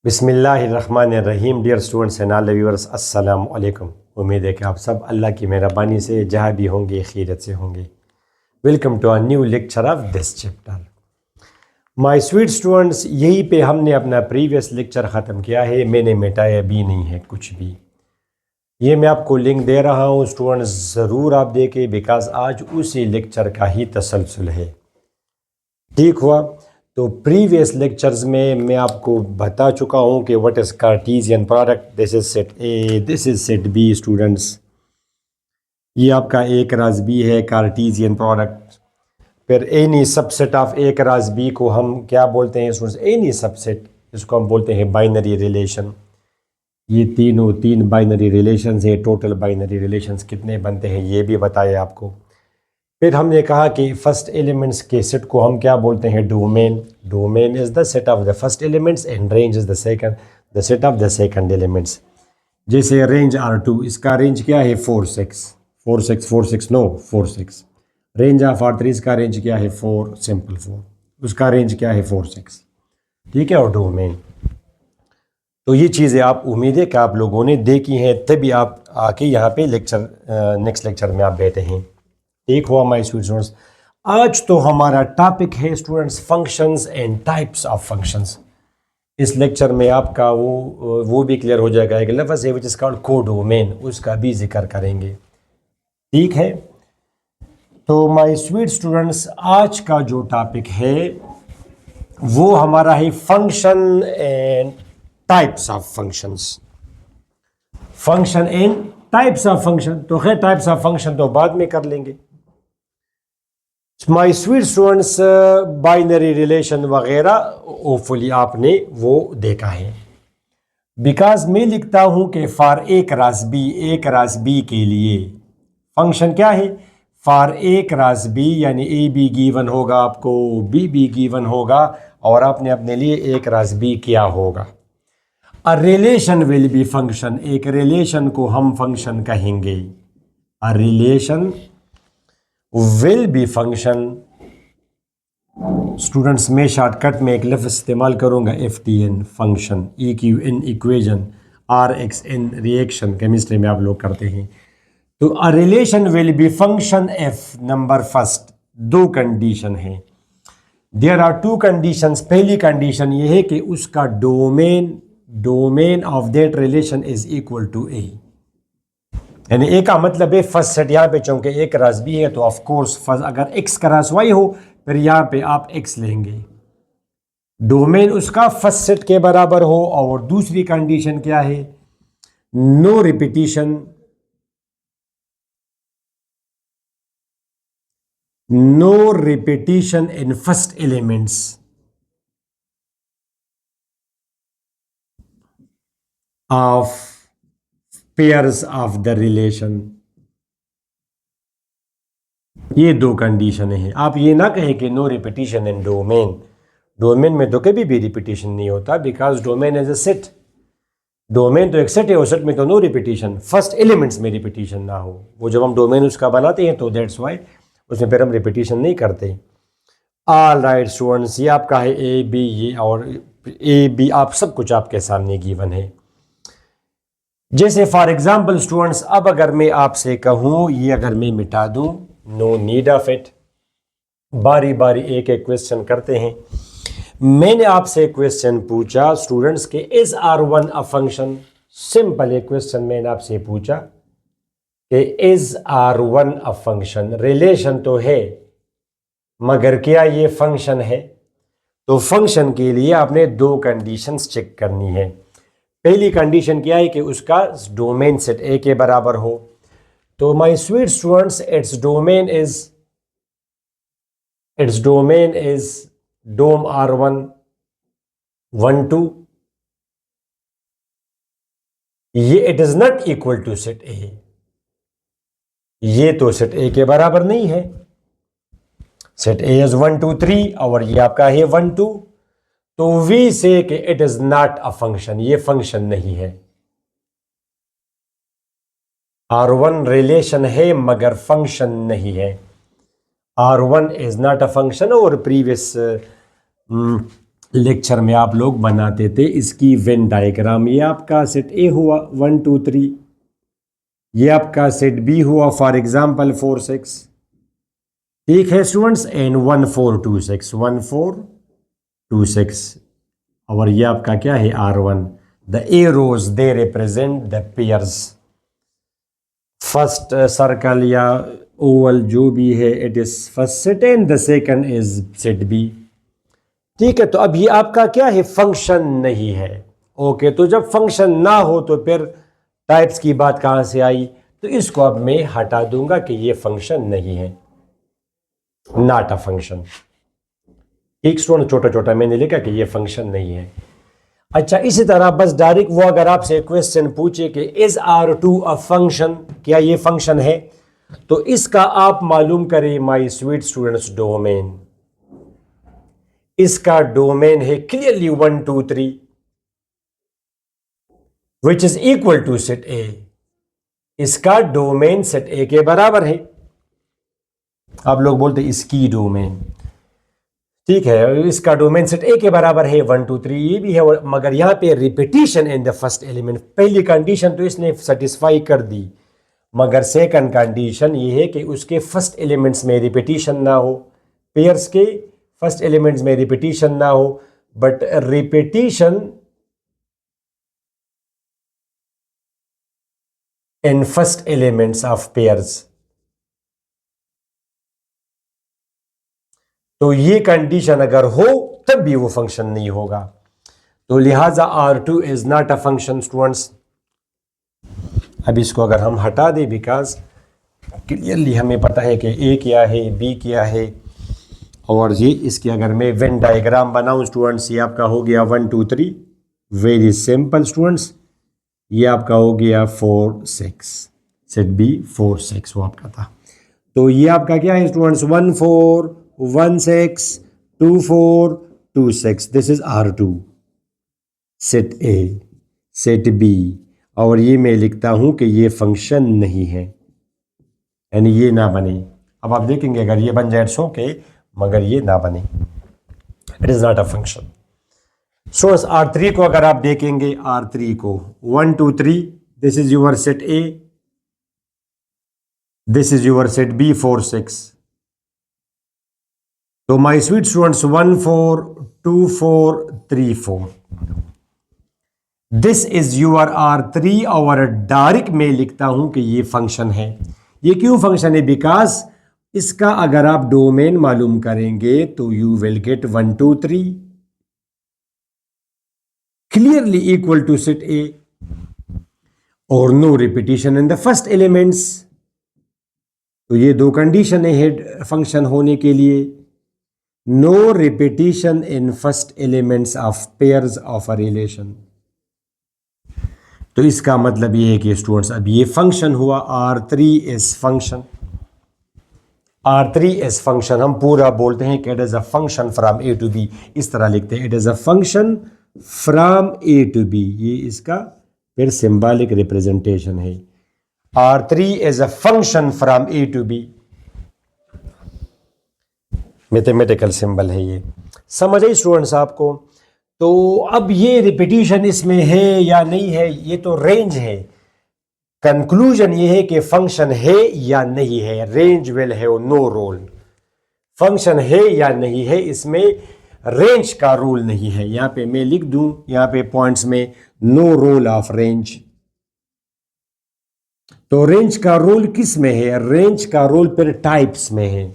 बिस्मिल्लाहिर्रहमानिर्रहीम। Dear students and all viewers, अस्सलाम वालेकुम। उम्मीद है कि आप सब अल्लाह की मेहरबानी से जहाँ भी होंगे खैरियत से होंगे। Welcome to a new lecture of this chapter. My sweet students, यहीं पे हमने अपना प्रीवियस लेक्चर ख़त्म किया है। मैंने मिटाया भी नहीं है कुछ भी। ये मैं आपको लिंक दे रहा हूँ स्टूडेंट्स, ज़रूर आप देखें बिकॉज आज उसी लेक्चर का ही तसलसल है। ठीक हुआ। तो प्रीवियस लेक्चर्स में मैं आपको बता चुका हूँ कि what is Cartesian product. This is set A, this is set B students. ये आपका एक राज बी है कार्टेशियन प्रोडक्ट। फिर एनी सबसेट ऑफ एक राज बी को हम क्या बोलते हैं स्टूडेंट्स? एनी सबसेट, इसको हम बोलते हैं बाइनरी रिलेशन। ये तीन बाइनरी रिलेशंस है। टोटल बाइनरी रिलेशंस कितने बनते हैं ये भी बताया आपको। फिर हमने कहा कि फर्स्ट एलिमेंट्स के सेट को हम क्या बोलते हैं? Domain. Domain is the set of the first elements and range is the set of the second elements. जैसे रेंज R2, इसका रेंज क्या है? 4 6। रेंज ऑफ R3 इसका रेंज क्या है? 4 सिंपल 4। उसका रेंज क्या है? 4 6। ठीक है। और डोमेन, तो ये चीज़ें आप उम्मीद है कि आप लोगों ने देखी हैं, तभी आप आके यहाँ पे लेक्चर नेक्स्ट लेक्चर में आप बैठे हैं। ठीक हुआ माय स्टूडेंट्स। आज तो हमारा टॉपिक है students functions and types of functions. इस लेक्चर में आपका वो भी क्लियर हो जाएगा। एक लफ्ज़ है विच इज़ कॉल्ड कोडोमेन, उसका भी जिक्र करेंगे। ठीक है। तो माय स्वीट स्टूडेंट्स, आज का जो टॉपिक है वो हमारा है function and types of functions. Function and types of function, तो खैर टाइप्स ऑफ फंक्शन तो बाद में कर लेंगे। My sweet students, binary relation वगैरह होपफुली आपने वो देखा है। बिकॉज मैं लिखता हूं कि फॉर एक रास बी के लिए फंक्शन क्या है? फॉर एक रास बी यानी ए बी गिवन होगा आपको, बी बी गिवन होगा, और आपने अपने लिए एक रास बी किया होगा। A relation will be function, एक रिलेशन को हम फंक्शन कहेंगे। A relation will be function. Students, मैं शॉर्टकट में एक लफ्ज़ इस्तेमाल करूंगा, FTN function, EQN equation, RXN reaction, chemistry में आप लोग करते हैं। तो a relation will be function F। Number first, दो कंडीशन है। There are two conditions. पहली कंडीशन ये है कि उसका domain of that relation is equal to A। यानी ए का मतलब है फर्स्ट सेट। यहाँ पे चूंकि एक रास बी है तो ऑफ कोर्स फर्स्ट अगर x का रास y हो फिर यहाँ पे आप x लेंगे। डोमेन उसका फर्स्ट सेट के बराबर हो। और दूसरी कंडीशन क्या है? No repetition, in first elements of pairs of the relation. ये दो कंडीशन है। आप ये ना कहें कि no repetition in domain. Domain में तो कभी भी रिपीटिशन नहीं होता because domain as a set. Domain तो एक सेट है, और सेट में तो नो रिपीटिशन। फर्स्ट एलिमेंट्स में रिपीटिशन ना हो, वो जब हम डोमेन उसका बनाते हैं तो दैट्स वाई उसमें फिर हम रिपीटिशन नहीं करते। ऑल राइट स्टूडेंट्स, ये आपका है ए बी, ये और ए बी आप सब कुछ आपके सामने गिवन है। जैसे फॉर एग्जाम्पल स्टूडेंट्स, अब अगर मैं आपसे कहूँ ये अगर मैं मिटा दूँ, नो नीड ऑफ इट। बारी बारी एक एक क्वेश्चन करते हैं। मैंने आपसे क्वेश्चन पूछा स्टूडेंट्स के is R1 a function. Simple एक क्वेश्चन मैंने आपसे पूछा कि is R1 a function. Relation तो है मगर क्या ये फंक्शन है? तो फंक्शन के लिए आपने दो कंडीशंस चेक करनी है। पहली कंडीशन क्या है कि उसका डोमेन सेट ए के बराबर हो। तो my sweet students, its domain is dom R1 1 2। ये it is not equal to set A. ये तो सेट ए के बराबर नहीं है। सेट ए इज 1 2 3 और ये आपका है 1 2। तो वी से कि it is not a function, ये फंक्शन नहीं है। R1 रिलेशन है मगर फंक्शन नहीं है। R1 is not a function. और प्रीवियस लेक्चर में आप लोग बनाते थे इसकी वेन डायग्राम। ये आपका सेट ए हुआ 1 2 3, ये आपका सेट बी हुआ फॉर एग्जाम्पल 4 6, ठीक है स्टूडेंट्स, एंड 1 4 2 6 1 4 2 6, और ये आपका क्या है R1। The arrows they represent the pairs. First circle या ओवल जो भी है it is first set and the second is set B, ठीक है। तो अब ये आपका क्या है, फंक्शन नहीं है। ओके, तो जब फंक्शन ना हो तो फिर टाइप्स की बात कहां से आई, तो इसको अब मैं हटा दूंगा कि ये फंक्शन नहीं है, नॉट अ फंक्शन। एक स्टूडेंट छोटा छोटा मैंने लिखा कि ये फंक्शन नहीं है। अच्छा, इसी तरह बस डायरेक्ट वो अगर आपसे क्वेश्चन पूछे कि इज R2 अ फंक्शन, क्या ये फंक्शन है, तो इसका आप मालूम करें माय स्वीट स्टूडेंट्स डोमेन। इसका डोमेन है clearly 1 2 3 which is equal to set A. इसका डोमेन सेट ए के बराबर है। आप लोग बोलते इसकी डोमेन, ठीक है, इसका डोमेन सेट ए के बराबर है 1 2 3, ये भी है, मगर यहां पे repetition in the first element. पहली कंडीशन तो इसने सेटिस्फाई कर दी, मगर सेकंड कंडीशन ये है कि उसके फर्स्ट एलिमेंट्स में रिपीटिशन ना हो, पेयर्स के फर्स्ट एलिमेंट्स में रिपीटिशन ना हो, but repetition in first elements of pairs. तो ये कंडीशन अगर हो तब भी वो फंक्शन नहीं होगा। तो लिहाजा R2 is not a function students. अब इसको अगर हम हटा दें, बिकॉज क्लियरली हमें पता है कि ए क्या है, बी क्या है, और ये इसकी अगर मैं वेन डायग्राम बनाऊं स्टूडेंट्स, ये आपका हो गया 1 2 3, वेरी सिंपल स्टूडेंट्स। ये आपका हो गया 4 6, सेट बी 4 6 वो आपका था। तो ये आपका क्या है students, 1 4 1 6 2 4 2 6, this is R2 set A set B. और ये मैं लिखता हूं कि ये फंक्शन नहीं है, यानी ये ना बने। अब आप देखेंगे अगर ये बन जाए इट्स ओके, मगर ये ना बने, it is not a function. Source R3 को अगर आप देखेंगे, R3 को 1 2 3, this is your set A, this is your set B 4 6। तो my sweet students 1 4 2 4 3 4, this is your R3। और डायरेक्ट में लिखता हूं कि ये फंक्शन है। ये क्यों फंक्शन है, बिकॉज इसका अगर आप डोमेन मालूम करेंगे तो you will get 1 2 3 clearly equal to set A, और no repetition in the first elements. तो ये दो कंडीशन है हेड फंक्शन होने के लिए, no repetition in first elements of pairs of a relation. तो इसका मतलब ये है कि स्टूडेंट्स अब ये फंक्शन हुआ, R3 is function. R3 is function, हम पूरा बोलते हैं कि it is a function from A to B, इस तरह लिखते हैं, it is a function from A to B. ये इसका फिर सिंबॉलिक रिप्रेजेंटेशन है। R3 is a function from A to B, mathematical symbol है ये। समझ आई स्टूडेंट्स आपको? तो अब ये रिपीटिशन इसमें है या नहीं है, ये तो रेंज है। कंक्लूजन ये है कि फंक्शन है या नहीं है, range will have no role. Function है या नहीं है, इसमें रेंज का रूल नहीं है। यहां पे मैं लिख दूं, यहां पे पॉइंट्स में, नो रोल ऑफ रेंज। तो रेंज का रोल किस में है, रेंज का रोल फिर टाइप्स में है।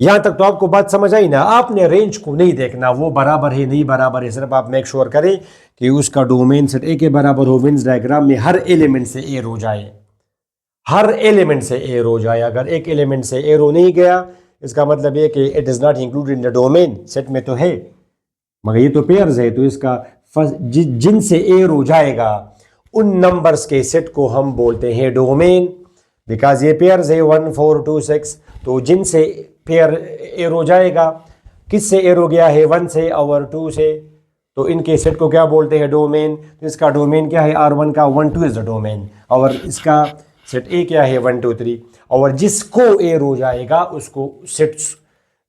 यहां तक तो आपको बात समझ आई ना? आपने रेंज को नहीं देखना वो बराबर है नहीं बराबर है, सिर्फ आप मेक श्योर करें कि उसका डोमेन सेट ए के बराबर हो, वेन्स डायग्राम में हर एलिमेंट से ए रो जाए, हर एलिमेंट से ए रो जाए। अगर एक एलिमेंट से ए रो नहीं गया, इसका मतलब ये कि it is not included in the domain. Set में तो है मगर ये तो पेयर्स है, तो इसका जिनसे ए रो जाएगा उन नंबर्स के सेट को हम बोलते हैं डोमेन। बिकॉज ये पेयर्स है 1 4 2 6, तो जिनसे पेयर एरो जाएगा, किससे एरो गया है, 1 से और 2 से, तो इनके सेट को क्या बोलते हैं, डोमेन। तो इसका डोमेन क्या है, R1 का 1 2 इज द डोमेन, और इसका सेट ए क्या है 1 2 3, और जिसको एरो जाएगा उसको sets,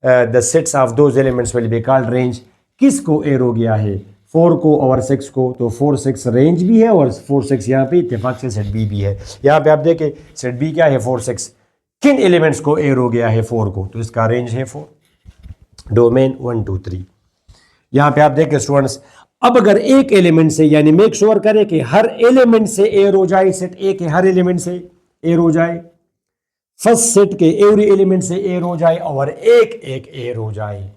the sets of those elements will be called range. किसको एरो गया है, 4 को और 6 को। तो 4 6 रेंज भी है और 4 6 यहाँ पे इत्तेफाक से सेट बी भी है। यहाँ पे आप देखें सेट बी क्या है, 4 6 किन एलिमेंट्स को एरो गया है, 4 को, तो इसका रेंज है 4, डोमेन 1 2 3। यहाँ पे आप देखें स्टूडेंट्स, अब अगर एक एलिमेंट से, यानी मेक श्योर करें कि हर एलिमेंट से एरो जाए, सेट ए के हर एलिमेंट से एरो जाए, फर्स्ट सेट के एवरी एलिमेंट से एरो जाए और एक एक एरो जाए।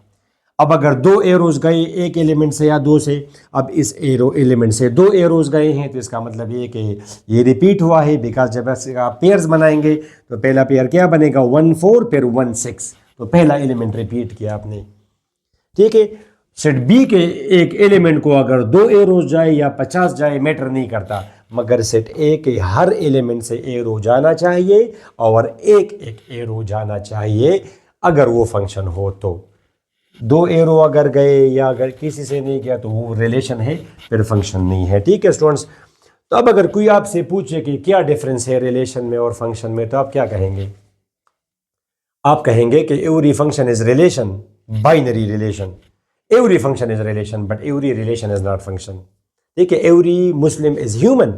अब अगर 2 एरोज गए एक एलिमेंट से या 2 से, अब इस एरो एलिमेंट से 2 एरोज गए हैं, तो इसका मतलब ये कि ये रिपीट हुआ है, बिकॉज जब आप पेयर्स बनाएंगे तो पहला पेयर क्या बनेगा, 1 4 फिर 1 6, तो पहला एलिमेंट रिपीट किया आपने। ठीक है, सेट बी के एक एलिमेंट को अगर 2 एरोज जाए या 50 जाए मैटर नहीं करता, मगर सेट ए के हर एलिमेंट से एरो जाना चाहिए और एक एक एरो जाना चाहिए अगर वो फंक्शन हो। तो 2 एरो अगर गए या अगर किसी से नहीं गया तो वो रिलेशन है, फिर फंक्शन नहीं है। ठीक है स्टूडेंट्स, तो अब अगर कोई आपसे पूछे कि क्या डिफरेंस है रिलेशन में और फंक्शन में, तो आप क्या कहेंगे? आप कहेंगे कि every function is relation, binary relation. Every function is relation but every relation is not function. ठीक है, every Muslim is human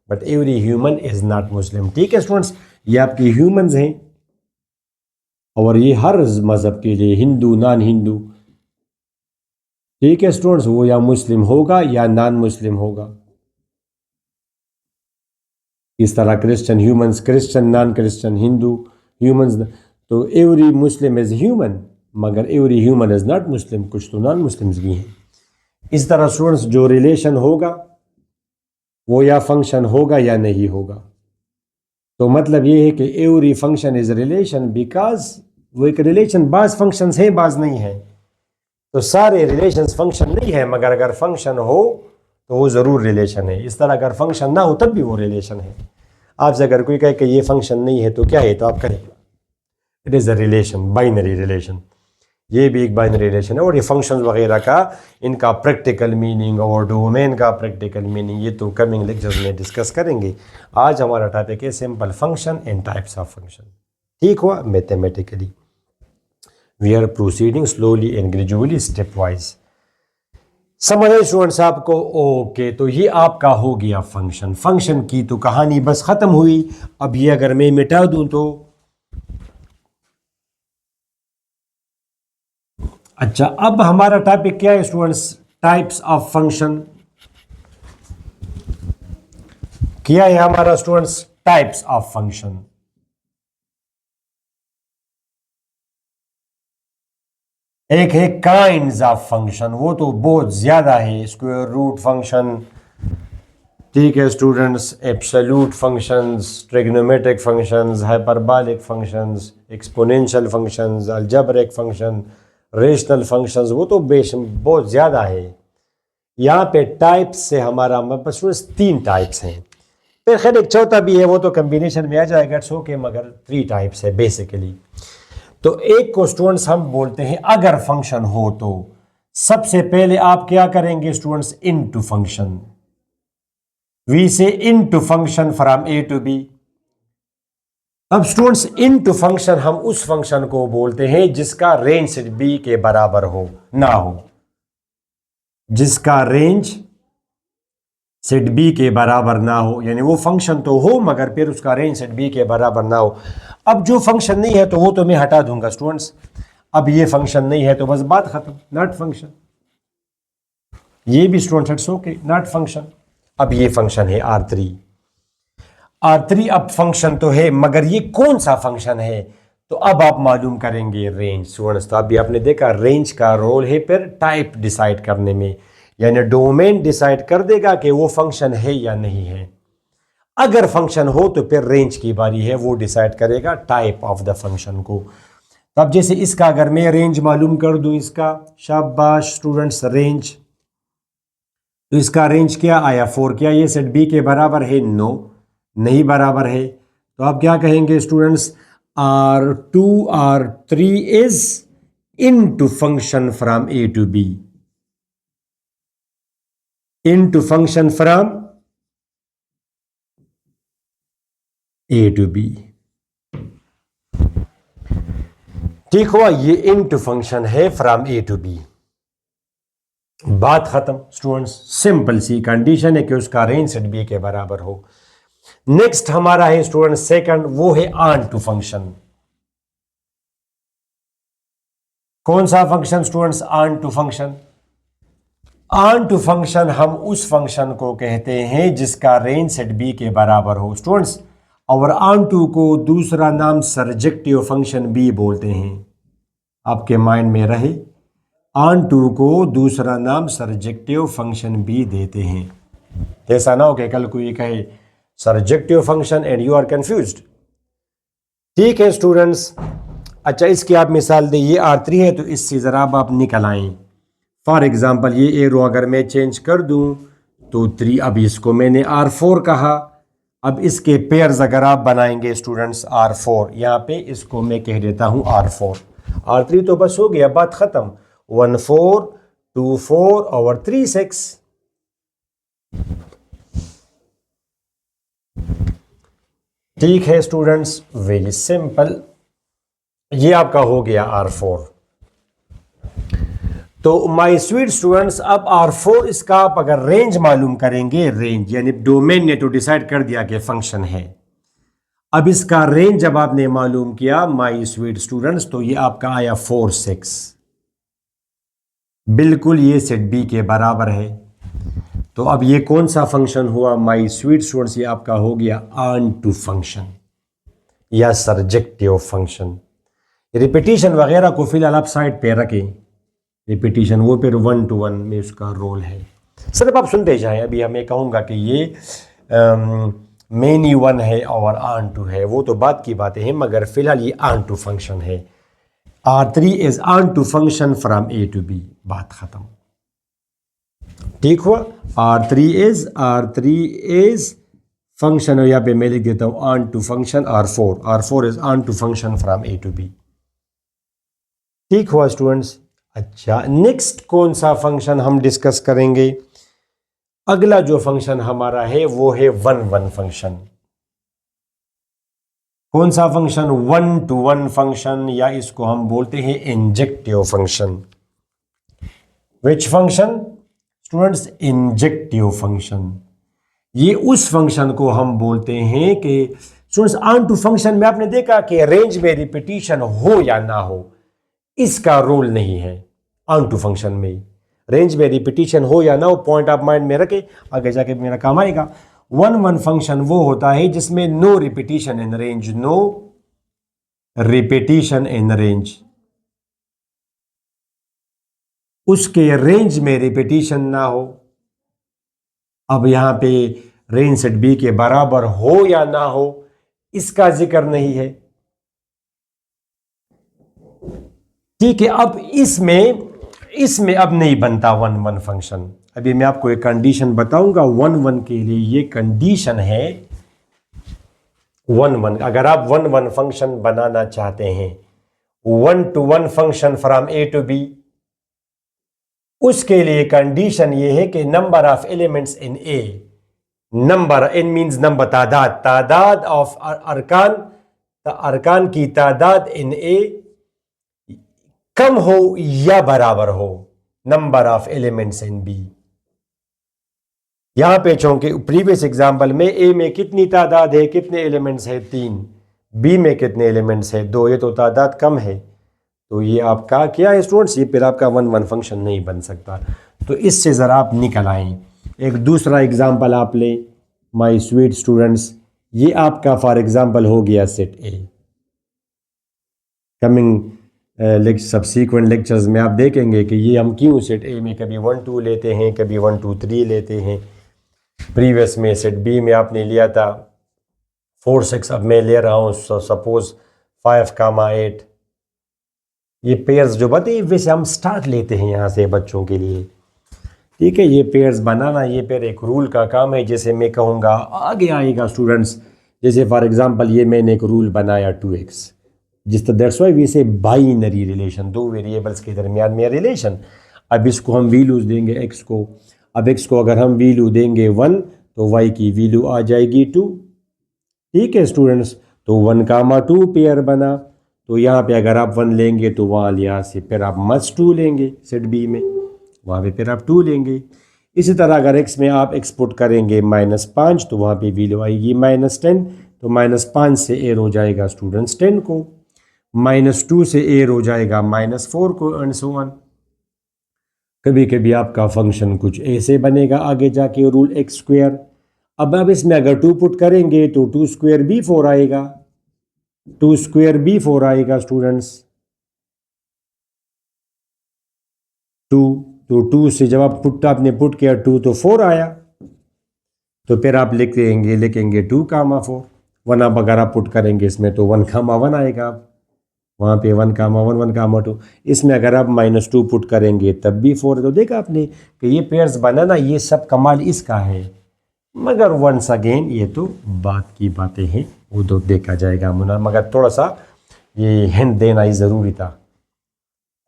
but every human is not Muslim. ठीक है स्टूडेंट्स, ये आपके ह्यूमंस हैं और ये हर मजहब के लिए, हिंदू नॉन हिंदू, ठीक है स्टूडेंट्स, वो या मुस्लिम होगा या नॉन मुस्लिम होगा। इस तरह Christian humans, Christian non Christian, Hindu humans. तो एवरी मुस्लिम इज ह्यूमन मगर एवरी ह्यूमन इज नॉट मुस्लिम, कुछ तो नॉन मुस्लिम्स भी हैं। इस तरह स्टूडेंट्स जो रिलेशन होगा वो या फंक्शन होगा या नहीं होगा। तो मतलब ये है कि every function is relation because वो एक रिलेशन, बाज फंक्शंस हैं बाज नहीं है। तो सारे रिलेशंस फंक्शन नहीं है, मगर अगर फंक्शन हो तो वो ज़रूर रिलेशन है। इस तरह अगर फंक्शन ना हो तब भी वो रिलेशन है। आपसे अगर कोई कहे कि ये फंक्शन नहीं है तो क्या है, तो आप कहें it is a relation, binary relation. ये भी एक बाइनरी रिलेशन है। और ये फंक्शन वगैरह का, इनका प्रैक्टिकल मीनिंग और डोमेन का प्रैक्टिकल मीनिंग ये तो कमिंग लेक्चर्स में डिस्कस करेंगे। आज हमारा टॉपिक है simple function and types of function. ठीक हुआ, mathematically we are proceeding slowly and gradually step wise. समझ आए स्टूडेंट्स आपको? ओके, तो ये आपका हो गया फंक्शन। फंक्शन की तो कहानी बस खत्म हुई। अब ये अगर मैं मिटा दूं तो अच्छा, अब हमारा टॉपिक क्या है स्टूडेंट्स? Types of function. क्या है हमारा स्टूडेंट्स? Types of function. एक है काइंड्स ऑफ फंक्शन, वो तो बहुत ज्यादा है। स्क्वायर रूट फंक्शन, ठीक है students, absolute functions, trigonometric functions, hyperbolic functions, exponential functions, algebraic function, rational functions, वो तो बहुत ज़्यादा है। यहाँ पे टाइप्स से हमारा बस 3 टाइप्स हैं। फिर खैर एक चौथा भी है, वो तो कम्बिनेशन में आ जाएगा, इट्स ओके, मगर 3 टाइप्स है बेसिकली। तो एक को स्टूडेंट्स हम बोलते हैं अगर फंक्शन हो तो। सबसे पहले आप क्या करेंगे students? Into function. We say into function from A to B. अब स्टूडेंट्स इनटू फंक्शन हम उस फंक्शन को बोलते हैं जिसका रेंज सेट बी के बराबर हो ना हो, जिसका रेंज सेट बी के बराबर ना हो, यानी वो फंक्शन तो हो मगर फिर उसका रेंज सेट बी के बराबर ना हो। अब जो फंक्शन नहीं है तो वो तो मैं हटा दूंगा स्टूडेंट्स। अब ये फंक्शन नहीं है तो बस बात खत्म, नॉट फंक्शन। ये भी students it's okay, not function. अब ये फंक्शन है R3। R3 अब फंक्शन तो है मगर ये कौन सा फंक्शन है, तो अब आप मालूम करेंगे रेंज। स्टूडेंट्स तो अभी आपने देखा रेंज का रोल है फिर टाइप डिसाइड करने में, यानी डोमेन डिसाइड कर देगा कि वो फंक्शन है या नहीं है। अगर फंक्शन हो तो फिर रेंज की बारी है, वो डिसाइड करेगा टाइप ऑफ द फंक्शन को। तो अब जैसे इसका अगर मैं रेंज मालूम कर दूं, इसका शाबाश स्टूडेंट्स रेंज, तो इसका रेंज क्या आया 4। क्या ये सेट बी के बराबर है? नो, नहीं बराबर है। तो आप क्या कहेंगे students? R2 R3 is into function from A to B, into function from A to B. ठीक हुआ, ये इनटू फंक्शन है फ्रॉम ए टू बी। बात खत्म स्टूडेंट्स, सिंपल सी कंडीशन है कि उसका रेंज सेट बी के बराबर हो। नेक्स्ट हमारा है स्टूडेंट सेकंड, वो है ऑन टू फंक्शन। कौन सा function students? Onto function. Onto function हम उस फंक्शन को कहते हैं जिसका रेंज सेट बी के बराबर हो स्टूडेंट्स, और ऑन टू को दूसरा नाम सर्जेक्टिव फंक्शन बी बोलते हैं। आपके माइंड में रहे, ऑन टू को दूसरा नाम सर्जेक्टिव फंक्शन बी देते हैं। ऐसा ना हो कि कल कोई कहे surjective function and you are confused. ठीक है स्टूडेंट्स, अच्छा इसकी आप मिसाल दें, ये R3 है तो इससे ज़रा आप निकल आएँ। फॉर एग्जांपल ये एरो अगर मैं चेंज कर दूं तो 3, अब इसको मैंने R4 कहा। अब इसके पेयर्स अगर आप बनाएंगे स्टूडेंट्स R4, यहाँ पे इसको मैं कह देता हूँ R4। R3 तो बस हो गया, बात ख़त्म। 1 4 2 4 और 3 6। ठीक है स्टूडेंट्स, वेरी सिंपल, ये आपका हो गया R4। तो माय स्वीट स्टूडेंट्स, अब R4 इसका आप अगर रेंज मालूम करेंगे, रेंज यानी डोमेन ने तो डिसाइड कर दिया कि फंक्शन है। अब इसका रेंज जब आपने मालूम किया माय स्वीट स्टूडेंट्स, तो ये आपका आया 4 6, बिल्कुल ये सेट बी के बराबर है। तो अब ये कौन सा फंक्शन हुआ माय स्वीट स्टूडेंट्स? ये आपका हो गया ऑन टू फंक्शन या सर्जेक्टिव फंक्शन। रिपीटिशन वगैरह को फिलहाल आप साइड पे रखें, रिपीटिशन वो फिर 1 to 1 में उसका रोल है। सिर्फ आप सुनते जाएं, अभी हमें कहूँगा कि ये मेनी वन है और ऑन टू है, वो तो बात की बातें हैं, मगर फिलहाल ये ऑन टू फंक्शन है। R3 is onto function from A to B, बात खत्म। ठीक हुआ, R3 इज फंक्शन, और यहाँ पे मैं लिख देता हूँ onto function R4 is onto function from A to B। ठीक हुआ स्टूडेंट्स। अच्छा नेक्स्ट कौन सा फंक्शन हम डिस्कस करेंगे? अगला जो फंक्शन हमारा है वो है 1 1 फंक्शन। कौन सा फंक्शन? 1 to 1 फंक्शन, या इसको हम बोलते हैं injective function. Which function students? Injective function. ये उस फंक्शन को हम बोलते हैं कि स्टूडेंट्स ऑन टू फंक्शन में आपने देखा कि रेंज में रिपीटिशन हो या ना हो, इसका रोल नहीं है। ऑन टू फंक्शन में रेंज में रिपीटिशन हो या ना हो, पॉइंट आप माइंड में रखे, आगे जाके मेरा काम आएगा। 1 1 फंक्शन वो होता है जिसमें no repetition in range, no repetition in range, उसके रेंज में रिपीटिशन ना हो। अब यहां पे रेंज सेट बी के बराबर हो या ना हो, इसका जिक्र नहीं है। ठीक है, अब इसमें अब नहीं बनता 1 1 फंक्शन। अभी मैं आपको एक कंडीशन बताऊंगा 1 1 के लिए। ये कंडीशन है 1 1, अगर आप 1 1 फंक्शन बनाना चाहते हैं, 1 to 1 function from A to B, उसके लिए कंडीशन ये है कि number of elements in A, number in means number, तादाद ऑफ अरकान की तादाद इन A कम हो या बराबर हो number of elements in B. यहां पे चूंकि प्रीवियस एग्जांपल में ए में कितनी तादाद है, कितने एलिमेंट्स है 3, बी में कितने एलिमेंट्स है 2, ये तो तादाद कम है, तो ये आपका क्या है स्टूडेंट्स? ये फिर आपका 1 1 फंक्शन नहीं बन सकता। तो इससे ज़रा आप निकल आएँ। एक दूसरा एग्जाम्पल आप ले माई स्वीट स्टूडेंट्स, ये आपका फॉर एग्जाम्पल हो गया सेट ए। कमिंग सब्सीक्वेंट लेक्चर्स में आप देखेंगे कि ये हम क्यों सेट ए में कभी 1 2 लेते हैं, कभी 1 2 3 लेते हैं। प्रीवियस में सेट बी में आपने लिया था 4 6, अब मैं ले रहा हूँ सपोज 5 8। ये पेयर्स जो बताइए, वैसे हम स्टार्ट लेते हैं यहाँ से बच्चों के लिए। ठीक है, ये पेयर्स बनाना ये फिर एक रूल का काम है, जैसे मैं कहूँगा आगे आएगा स्टूडेंट्स। जैसे फॉर एग्जांपल ये मैंने एक रूल बनाया 2x, जिस तरह दैट्स व्हाई वी से बाइनरी रिलेशन, दो वेरिएबल्स के दरमियान में रिलेशन। अब इसको हम वैल्यूज देंगे x को। अब x को अगर हम वैल्यू देंगे 1 तो y की वैल्यू आ जाएगी 2। ठीक है स्टूडेंट्स, तो 1 कामा 2 पेयर बना। तो यहाँ पे अगर आप 1 लेंगे तो वहाँ यहाँ से फिर आप मस्ट 2 लेंगे सेट बी में। वहाँ पे फिर आप 2 लेंगे। इसी तरह अगर x में आप एक्सपोर्ट करेंगे -5 तो वहाँ पे वैल्यू आएगी -10, तो -5 से एर हो जाएगा स्टूडेंट्स 10 को, -2 से एर हो जाएगा -4 को, एंड सो ऑन। कभी कभी आपका फंक्शन कुछ ऐसे बनेगा आगे जाके, रूल एक्स स्क्वायर। अब इसमें अगर 2 पुट करेंगे तो 2 स्क्वायर भी 4 आएगा, 2 स्क्वायर भी 4 आएगा स्टूडेंट्स, 2। तो 2 से जब आप आपने पुट किया 2 तो 4 आया, तो फिर आप लिखेंगे 2, 4। वरना अगर आप पुट करेंगे इसमें तो 1, 1 आएगा, वहाँ पे 1, 1, 1, 2। इसमें अगर आप -2 पुट करेंगे तब भी 4। तो देखा आपने कि ये पेयर्स बनाना, ये सब कमाल इसका है। मगर वंस अगेन ये तो बात की बातें हैं, वो तो देखा जाएगा मुना, मगर थोड़ा सा ये हिंट देना ही ज़रूरी था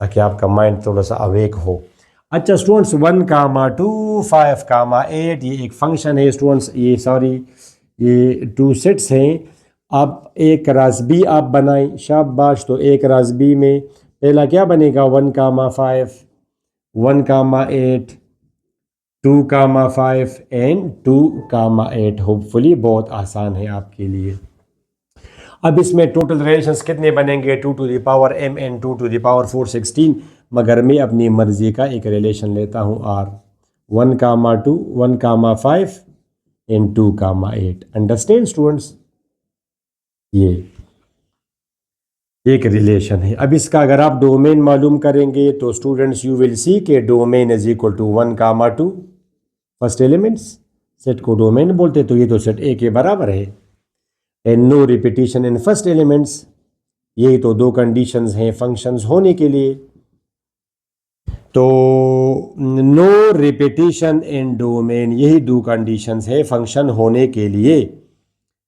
ताकि आपका माइंड थोड़ा सा अवेक हो। अच्छा स्टूडेंट्स, 1, 2, 5, 8 ये एक फंक्शन है स्टूडेंट्स, ये सॉरी ये 2 सेट्स हैं। आप एक रास बी आप बनाएं, शाबाश। तो एक रास बी में पहला क्या बनेगा, 1, 5, 1, 8, 2, 5 एंड 2, 8। होपफुली बहुत आसान है आपके लिए। अब इसमें टोटल रिलेशंस कितने बनेंगे, 2m एंड 2 4 16। मगर मैं अपनी मर्जी का एक रिलेशन लेता हूँ r, 1, 2, 1, 5 एंड 2, 8। अंडरस्टैंड स्टूडेंट्स, ये एक रिलेशन है। अब इसका अगर आप डोमेन मालूम करेंगे तो स्टूडेंट्स यू विल सी के domain is equal to 1, 2 first elements, set को डोमेन बोलते, तो ये तो सेट ए के बराबर है। And no repetition in first elements, यही तो दो कंडीशंस हैं फंक्शंस होने के लिए। तो नो रिपीटिशन इन डोमेन, यही दो कंडीशंस है फंक्शन होने के लिए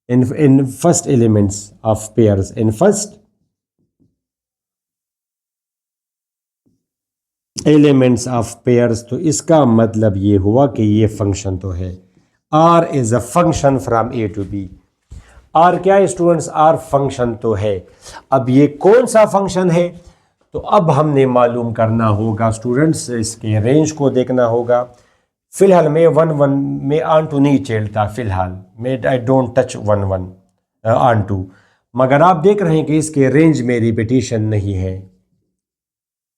इन first elements of pairs, in first elements of pairs. तो इसका मतलब ये हुआ कि ये फंक्शन तो है, R is a function from A to B. R क्या है स्टूडेंट्स, आर फंक्शन तो है। अब ये कौन सा फंक्शन है, तो अब हमने मालूम करना होगा स्टूडेंट्स, इसके रेंज को देखना होगा। फिलहाल मैं 1, 1 में ऑन टू नहीं चलता, फिलहाल मैं I don't touch 1, 1 onto. मगर आप देख रहे हैं कि इसके रेंज में रिपीटिशन नहीं है।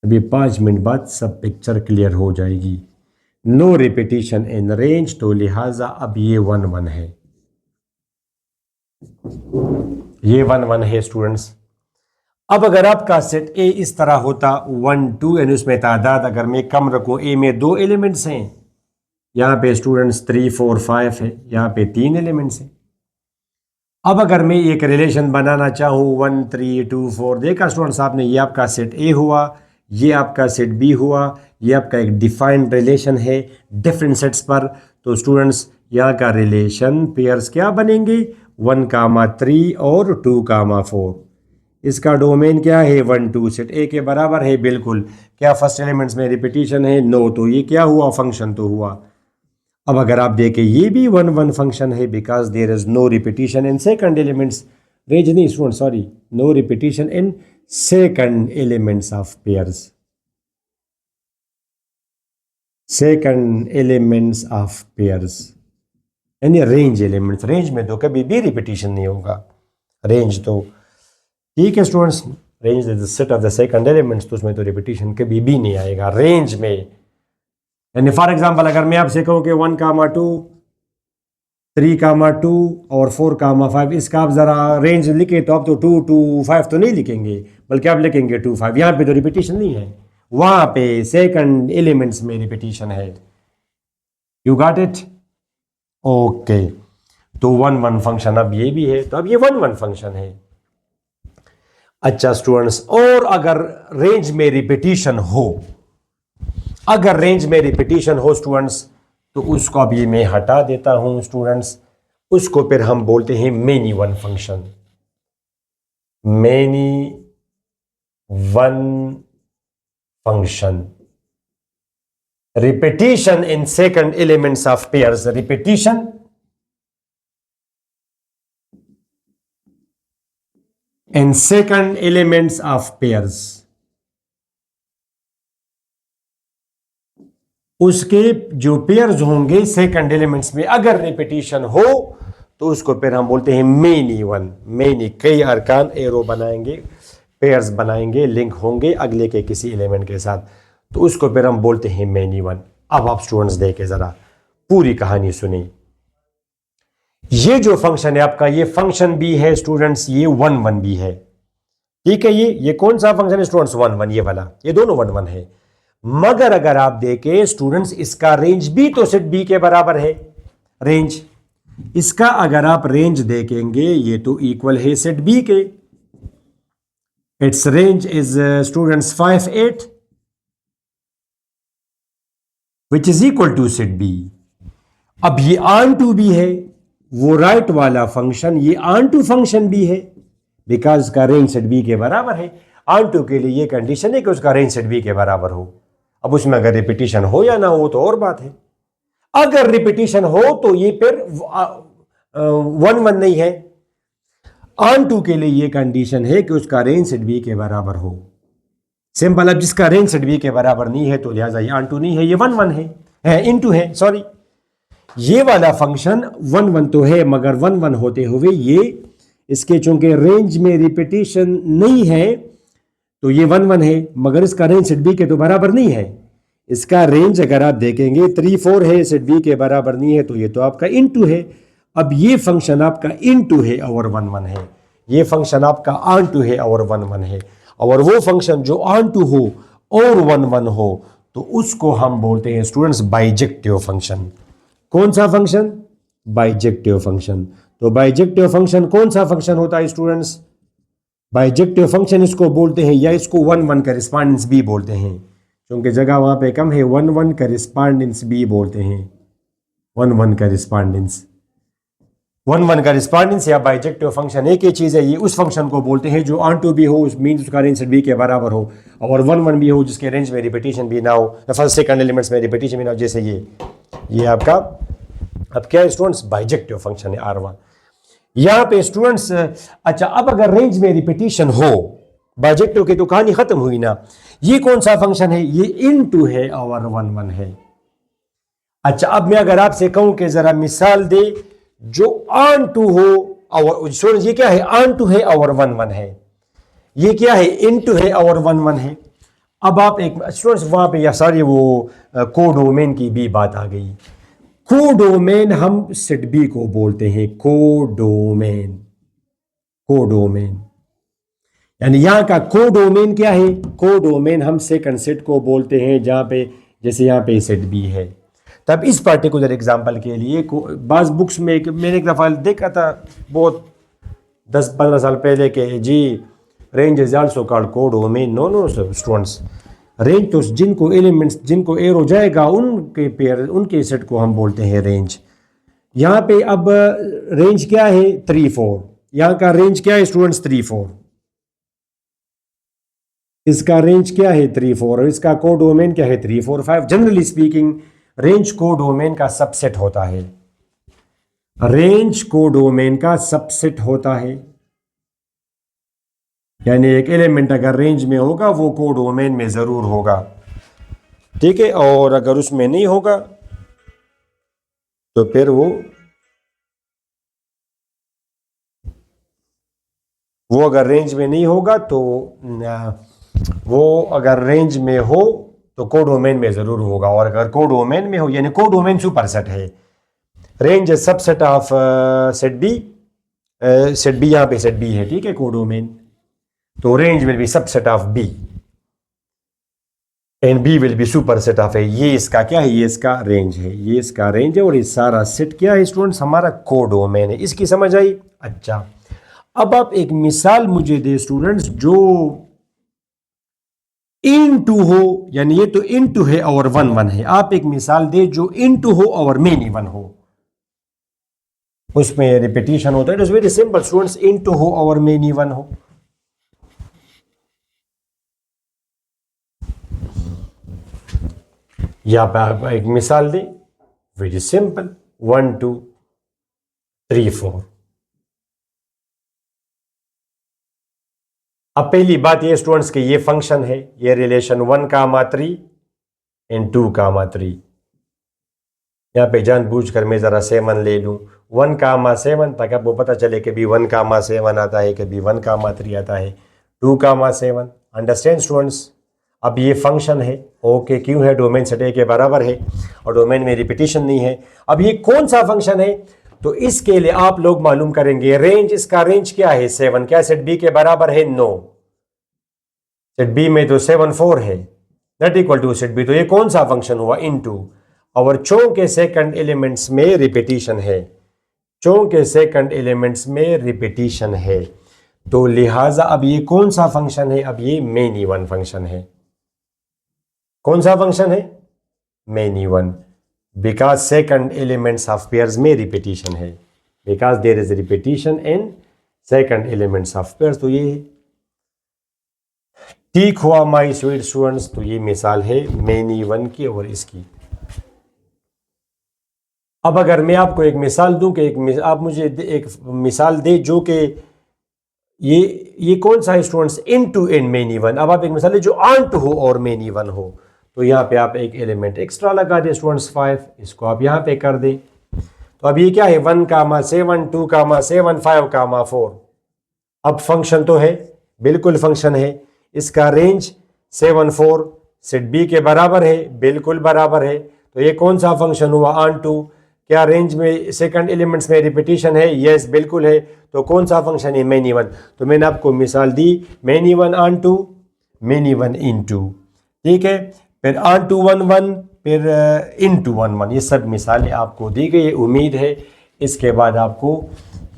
अभी 5 मिनट बाद सब पिक्चर क्लियर हो जाएगी। नो रिपीटिशन इन रेंज, तो लिहाजा अब ये 1, 1 है, ये 1, 1 है स्टूडेंट्स। अब अगर आपका सेट ए इस तरह होता 1, 2 यानी उसमें तादाद अगर मैं कम रखूं, ए में 2 एलिमेंट्स हैं, यहाँ पे स्टूडेंट्स 3, 4, 5 है, यहाँ पे 3 एलिमेंट्स हैं। अब अगर मैं एक रिलेशन बनाना चाहूँ 1, 3, 2, 4, देखा स्टूडेंट्स आपने, ये आपका सेट ए हुआ, ये आपका सेट बी हुआ, ये आपका एक डिफाइंड रिलेशन है डिफरेंट सेट्स पर। तो स्टूडेंट्स यहाँ का रिलेशन पेयर्स क्या बनेंगे, 1, 3 और 2, 4। इसका डोमेन क्या है, 1, 2 सेट ए के बराबर है बिल्कुल। क्या फर्स्ट एलिमेंट्स में रिपीटिशन है, नो। तो ये क्या हुआ, फंक्शन तो हुआ। अब अगर आप देखें ये भी 1, 1 फंक्शन है, because there is no repetition in second elements, range नहीं student sorry, no repetition in second elements of pairs, second elements of pairs यानी रेंज एलिमेंट्स। रेंज में तो कभी भी रिपीटिशन नहीं होगा, रेंज तो ठीक है students, range is the set of the second elements, तो उसमें तो रिपीटिशन कभी भी नहीं आएगा रेंज में। यानी फॉर एग्जांपल अगर मैं आपसे कहूँ कि 1, 2, 3, 2 और 4, 5, इसका आप ज़रा रेंज लिखे तो आप तो 2, 2, 5 तो नहीं लिखेंगे, बल्कि आप लिखेंगे 2, 5। यहाँ पे तो रिपीटिशन नहीं है, वहाँ पे सेकंड एलिमेंट्स में रिपीटिशन है। You got it, okay. तो 1, 1 फंक्शन अब ये भी है, तो अब ये 1, 1 फंक्शन है। अच्छा स्टूडेंट्स, और अगर रेंज में रिपीटिशन हो, अगर रेंज में रिपीटिशन हो स्टूडेंट्स, तो उसको अब ये मैं हटा देता हूं स्टूडेंट्स, उसको फिर हम बोलते हैं many one function, many one function. Repetition in second elements of pairs, repetition in second elements of pairs, उसके जो पेयर्स होंगे सेकंड एलिमेंट्स में अगर रिपीटिशन हो तो उसको फिर हम बोलते हैं मेनी वन। मेनी कई अरकान एरो बनाएंगे, पेयर्स बनाएंगे, लिंक होंगे अगले के किसी एलिमेंट के साथ, तो उसको फिर हम बोलते हैं मेनी वन। अब आप स्टूडेंट्स देखें जरा पूरी कहानी सुनिए। ये जो फंक्शन है आपका, ये फंक्शन भी है स्टूडेंट्स, ये वन वन भी है। ठीक है, ये कौन सा फंक्शन है स्टूडेंट्स? वन वन, ये वाला, ये दोनों वन वन है। मगर अगर आप देखें स्टूडेंट्स, इसका रेंज भी तो सेट बी के बराबर है। रेंज इसका अगर आप रेंज देखेंगे, ये तो इक्वल है सेट बी के। Its range is students 5 8 which is equal to set B. अब ये ऑन टू भी है, वो राइट वाला फंक्शन ये ऑन टू फंक्शन भी है, बिकॉज का रेंज सेट बी के बराबर है। ऑन टू के लिए ये कंडीशन है कि उसका रेंज सेट बी के बराबर हो। अब उसमें अगर रिपीटिशन हो या ना हो तो और बात है। अगर रिपीटिशन हो तो ये फिर वन वन नहीं है। ऑन टू के लिए ये कंडीशन है कि उसका रेंज सेट बी के बराबर हो। सिंपल। अब जिसका रेंज सेट बी के बराबर नहीं है तो लिहाजा ये ऑन टू नहीं है, ये वन वन है, इनटू है, सॉरी। ये वाला फंक्शन वन वन तो है, मगर वन वन होते हुए ये इसके चूंकि रेंज में रिपीटिशन नहीं है तो ये वन वन है, मगर इसका रेंज सेट बी के तो बराबर नहीं है। इसका रेंज अगर आप देखेंगे 3 4 है, सेट बी के बराबर नहीं है, तो ये तो आपका इनटू है। अब ये फंक्शन आपका इनटू है और वन वन है, ये फंक्शन आपका ऑन टू है और वन वन है। और वो फंक्शन जो ऑन टू हो और वन वन हो तो उसको हम बोलते हैं स्टूडेंट्स बाइजेक्टिव फंक्शन। कौन सा फंक्शन? Bijective function. तो बाइजेक्टिव फंक्शन कौन सा फंक्शन होता है स्टूडेंट्स? बाइजेक्टिव फंक्शन इसको बोलते हैं, या इसको वन वन करिस्पॉन्डेंस भी बोलते हैं, क्योंकि जगह वहां पे कम है, वन वन करिस्पॉन्डेंस भी बोलते हैं। वन वन करिस्पॉन्डेंस, वन वन करिस्पॉन्डेंस या बाइजेक्टिव फंक्शन एक ही चीज़ है। ये उस फंक्शन को बोलते हैं जो ऑन टू भी हो, मीन्स उसका रेंज सेट बी के बराबर हो, और वन वन भी हो जिसके रेंज में रिपीटिशन भी ना हो, फर्स्ट सेकंड एलिमेंट्स में रिपीटिशन भी ना हो, जैसे ये आपका अब क्या है स्टूडेंट्स? बाइजेक्टिव फंक्शन है R1। यहां पे स्टूडेंट्स अच्छा, अब अगर रेंज में रिपीटिशन हो, बाइजेक्टिव की तो कहानी खत्म हुई ना। ये कौन सा फंक्शन है? ये इनटू है और वन वन है। अच्छा, अब मैं अगर आपसे कहूं कि जरा मिसाल दे जो ऑन टू हो, और स्टूडेंट्स ये क्या है? ऑन टू है और वन वन है। ये क्या है? इनटू है और वन वन है। अब आप एक स्टूडेंट्स वहां पे, या सॉरी वो कोडोमेन की भी बात आ गई। कोडोमेन हम सेट बी को बोलते हैं, कोडोमेन। कोडोमेन यानी यहां का कोडोमेन क्या है? कोडोमेन हम सेकंड सेट को बोलते हैं, जहां पे जैसे यहां पे सेट बी है। तब इस पर्टिकुलर एग्जांपल के लिए बाज बुक्स में मैंने एक दफ़ा देखा था बहुत 10-15 साल पहले के, जी range is also called codomain. No no students, range तो जिनको एलिमेंट्स, जिनको एरो जाएगा उनके पेयर, उनके सेट को हम बोलते हैं रेंज। यहाँ पे अब रेंज क्या है? 3 4। यहाँ का रेंज क्या है स्टूडेंट्स? 3 4। इसका रेंज क्या है? 3 4। और इसका कोडोमेन क्या है? 3 4 5। जनरली स्पीकिंग रेंज कोडोमेन का सबसेट होता है। रेंज कोडोमेन का सबसेट होता है, यानी एक एलिमेंट अगर रेंज में होगा वो कोडोमेन में जरूर होगा, ठीक है। और अगर उसमें नहीं होगा तो फिर वो अगर रेंज में नहीं होगा तो वो अगर रेंज में हो तो कोडोमेन में जरूर होगा, और अगर कोडोमेन में हो यानी कोडोमेन सुपरसेट है। Range is subset of set B. Set B यहाँ पे सेट बी है, ठीक है, कोडोमेन। तो range will be subset of B and B will be superset of A. ये इसका क्या है? ये इसका रेंज है, ये इसका रेंज है, और ये सारा सेट क्या है स्टूडेंट्स? हमारा कोडोमेन है। इसकी समझ आई? अच्छा, अब आप एक मिसाल मुझे दे स्टूडेंट्स जो इनटू हो, यानी ये तो इनटू है और वन वन है। आप एक मिसाल दे जो इनटू हो और मेनी वन हो, उसमें रिपीटिशन होता है। It is very simple students, into हो और मेनी वन हो। यहां पे आप एक मिसाल दें, वेरी सिंपल, 1 2 3 4। अब पहली बात ये स्टूडेंट्स के ये फंक्शन है, ये रिलेशन 1 3 एंड 2 3। यहाँ पे जानबूझकर मैं ज़रा 7 ले लूँ, 1,7, ताकि आपको पता चले कि भी 1,7 आता है, कभी 1,3 आता है, 2,7। Understand students? अब ये फंक्शन है, ओके क्यों है, डोमेन सेट ए के बराबर है और डोमेन में रिपीटिशन नहीं है। अब ये कौन सा फंक्शन है, तो इसके लिए आप लोग मालूम करेंगे रेंज, इसका रेंज क्या है 7, क्या सेट बी के बराबर है, नो। सेट बी में तो 7 4 है, not equal to set B, तो ये कौन सा फंक्शन हुआ, इनटू, और चों के सेकंड एलिमेंट्स में रिपीटिशन है, चों के सेकंड एलिमेंट्स में रिपीटिशन है, तो लिहाजा अब ये कौन सा फंक्शन है, अब ये मेन इवन फंक्शन है। कौन सा फंक्शन है, many one, because second elements of pairs में रिपीटिशन है, because there is repetition in second elements of pairs. तो ये ठीक हुआ माय स्वीट स्टूडेंट्स। तो ये मिसाल है मेन इवन की और इसकी। अब अगर मैं आपको एक मिसाल दूं कि आप मुझे एक मिसाल दे जो कि ये कौन सा है students, into and many one. अब आप एक मिसाल जो आंट हो और मेन इवन हो, तो यहाँ पे आप एक एलिमेंट एक्स्ट्रा लगा दें स्टूडेंट्स 5, इसको आप यहाँ पे कर दें। तो अब ये क्या है 1,7, 2,7, 5,4। अब फंक्शन तो है, बिल्कुल फंक्शन है, इसका रेंज 7 4 सेट बी के बराबर है, बिल्कुल बराबर है। तो ये कौन सा फंक्शन हुआ, ऑन टू, क्या रेंज में सेकंड एलिमेंट्स में रिपीटिशन है, यस बिल्कुल है। तो कौन सा फंक्शन है, मेन इवन। तो मैंने आपको मिसाल दी, many one onto, many one into, ठीक है, फिर ऑन टू 1 1, फिर इन टू 1 1, ये सब मिसालें आपको दी गई। उम्मीद है इसके बाद आपको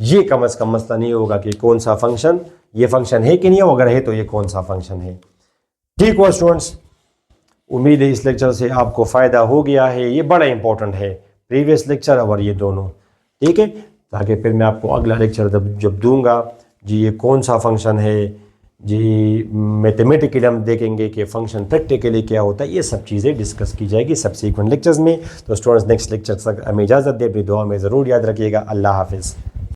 ये कम अज़ कम मसला नहीं होगा कि कौन सा फंक्शन, ये फंक्शन है कि नहीं, अगर है तो ये कौन सा फंक्शन है। ठीक हुआ स्टूडेंट्स, उम्मीद है इस लेक्चर से आपको फ़ायदा हो गया है। ये बड़ा इंपॉर्टेंट है, प्रीवियस लेक्चर और ये दोनों, ठीक है, ताकि फिर मैं आपको अगला लेक्चर जब दूंगा जी ये कौन सा फंक्शन है जी, मैथमेटिकली हम देखेंगे कि फंक्शन प्रैक्टिकली क्या होता है, ये सब चीज़ें डिस्कस की जाएगी सबसीक्वेंट लेक्चर्स में। तो स्टूडेंट्स नेक्स्ट लेक्चर तक हमें इजाज़त दे, अपनी दुआ में ज़रूर याद रखिएगा। अल्लाह हाफिज़।